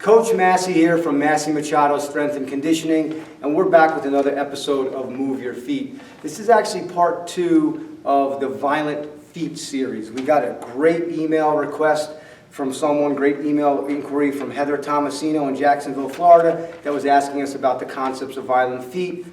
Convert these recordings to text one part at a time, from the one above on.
Coach Massi here from Massi-Machado Strength and Conditioning, and we're back with another episode of Move Your Feet. This is actually part 2 of the Violent Feet series. We got a great email request from someone, great email inquiry from Heather Tomasino in Jacksonville, Florida, that was asking us about the concepts of violent feet.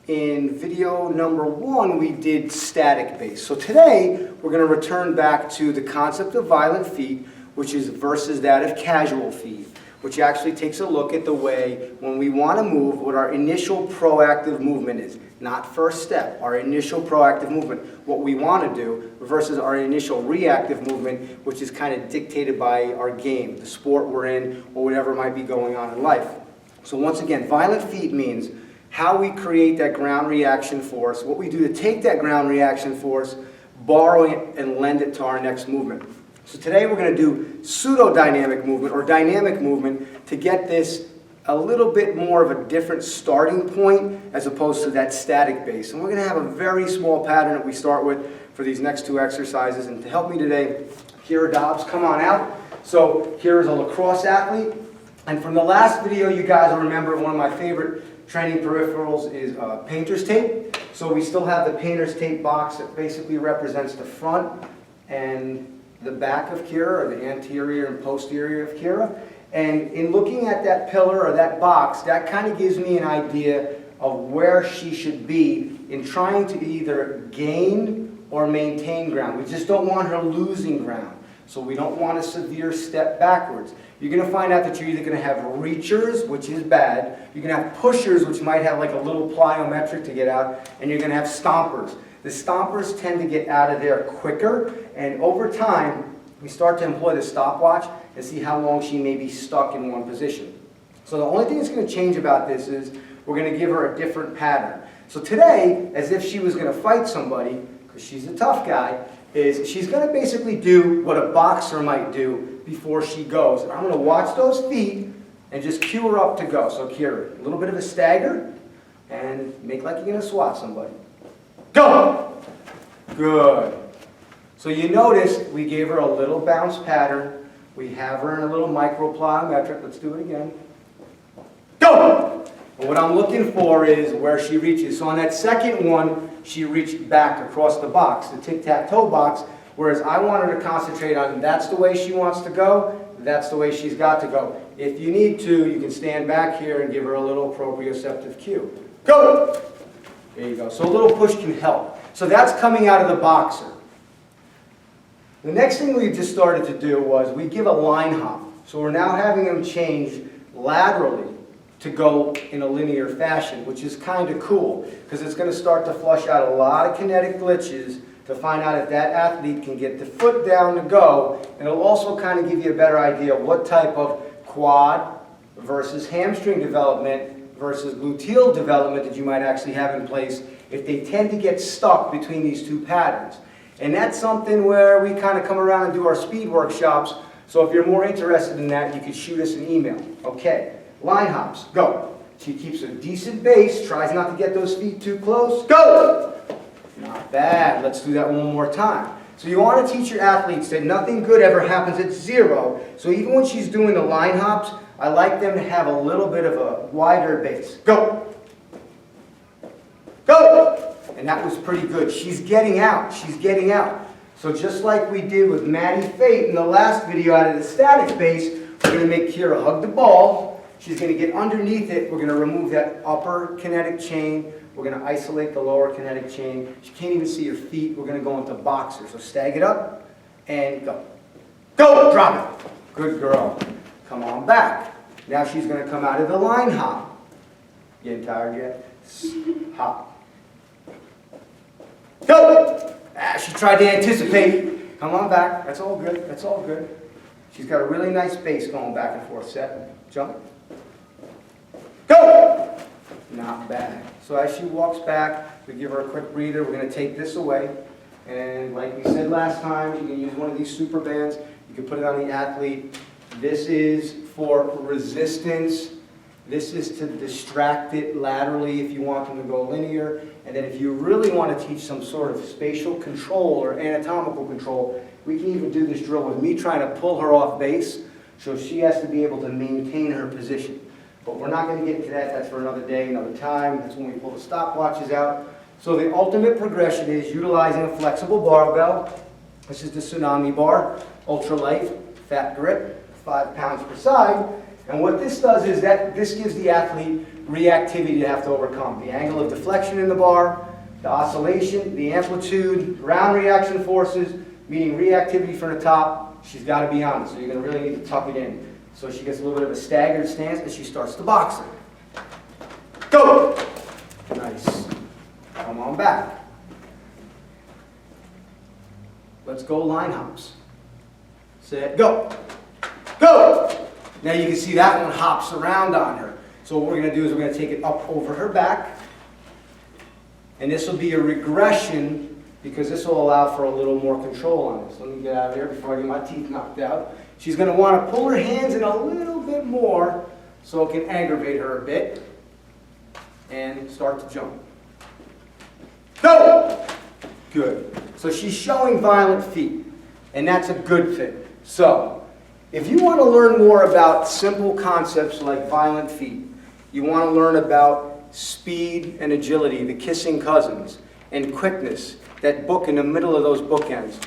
In video number 1, we did static base. So today, we're going to return back to the concept of violent feet, which is versus that of casual feet, which actually takes a look at the way when we want to move, what our initial proactive movement is. Not first step, our initial proactive movement, what we want to do, versus our initial reactive movement, which is kind of dictated by our game, the sport we're in, or whatever might be going on in life. So once again, violent feet means how we create that ground reaction force, what we do to take that ground reaction force, borrow it, and lend it to our next movement. So today we're going to do pseudo-dynamic movement or dynamic movement to get this a little bit more of a different starting point as opposed to that static base. And we're going to have a very small pattern that we start with for these next 2 exercises. And to help me today, Kira Dobbs, come on out. So Kira's a lacrosse athlete. And from the last video, you guys will remember one of my favorite training peripherals is painter's tape. So we still have the painter's tape box that basically represents the front and the back of Kira, or the anterior and posterior of Kira. And in looking at that pillar or that box, that kind of gives me an idea of where she should be in trying to either gain or maintain ground. We just don't want her losing ground. So we don't want a severe step backwards. You're going to find out that you're either going to have reachers, which is bad. You're going to have pushers, which might have like a little plyometric to get out. And you're going to have stompers. The stompers tend to get out of there quicker. And over time, we start to employ the stopwatch and see how long she may be stuck in one position. So the only thing that's going to change about this is we're going to give her a different pattern. So today, as if she was going to fight somebody, because she's a tough guy, is she's going to basically do what a boxer might do before she goes. And I'm going to watch those feet and just cue her up to go. So Kira, a little bit of a stagger, and make like you're going to swat somebody. Go! Good. So you notice we gave her a little bounce pattern. We have her in a little micro plyometric. Let's do it again. Go! And what I'm looking for is where she reaches. So on that second one, she reached back across the box, the tic-tac-toe box, whereas I want her to concentrate on that's the way she wants to go, that's the way she's got to go. If you need to, you can stand back here and give her a little proprioceptive cue. Go! There you go. So a little push can help. So that's coming out of the boxer. The next thing we just started to do was we give a line hop. So we're now having them change laterally to go in a linear fashion, which is kind of cool because it's going to start to flush out a lot of kinetic glitches to find out if that athlete can get the foot down to go. And it'll also kind of give you a better idea of what type of quad versus hamstring development versus gluteal development that you might actually have in place if they tend to get stuck between these 2 patterns. And that's something where we kind of come around and do our speed workshops. So if you're more interested in that, you could shoot us an email. Okay, line hops, go. She keeps a decent base, tries not to get those feet too close. Go! Not bad. Let's do that one more time. So you want to teach your athletes that nothing good ever happens at 0. So even when she's doing the line hops, I like them to have a little bit of a wider base. Go! Go! And that was pretty good. She's getting out. She's getting out. So just like we did with Maddie Fate in the last video out of the static base, we're going to make Kira hug the ball. She's going to get underneath it. We're going to remove that upper kinetic chain. We're going to isolate the lower kinetic chain. She can't even see her feet. We're going to go into boxer. So stag it up and go. Go! Drop it. Good girl. Come on back. Now she's going to come out of the line hop. Getting tired yet? Hop. Go! She tried to anticipate. Come on back. That's all good. That's all good. She's got a really nice base going back and forth. Set. Jump. Go! Not bad. So as she walks back, we give her a quick breather. We're going to take this away. And like we said last time, you can use one of these Superbands. You can put it on the athlete. This is for resistance. This is to distract it laterally if you want them to go linear. And then if you really want to teach some sort of spatial control or anatomical control, we can even do this drill with me trying to pull her off base. So she has to be able to maintain her position. But we're not going to get into that. That's for another day, another time. That's when we pull the stopwatches out. So the ultimate progression is utilizing a flexible barbell. This is the Tsunami Bar, ultralight, fat grip, 5 pounds per side. And what this does is that this gives the athlete reactivity to have to overcome. The angle of deflection in the bar, the oscillation, the amplitude, ground reaction forces, meaning reactivity from the top. She's got to be on it, so you're going to really need to tuck it in. So she gets a little bit of a staggered stance as she starts the boxing. Go! Nice. Come on back. Let's go line hops. Set, go. Go! Now you can see that one hops around on her. So what we're going to do is we're going to take it up over her back. And this will be a regression because this will allow for a little more control on this. Let me get out of here before I get my teeth knocked out. She's going to want to pull her hands in a little bit more so it can aggravate her a bit. And start to jump. Go! Good. So she's showing violent feet. And that's a good thing. So, if you want to learn more about simple concepts like violent feet, you want to learn about speed and agility, the kissing cousins, and quickness, that book in the middle of those bookends.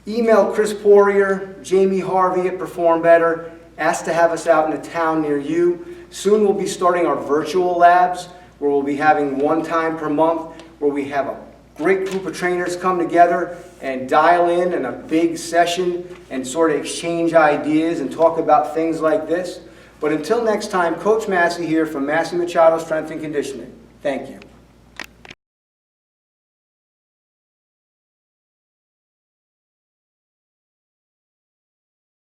Email Chris Poirier, Jamie Harvey at Perform Better. Ask to have us out in a town near you. Soon we'll be starting our virtual labs, where we'll be having one time per month, where we have a great group of trainers come together and dial in a big session and sort of exchange ideas and talk about things like this. But until next time, Coach Massi here from Massi-Machado Strength and Conditioning. Thank you.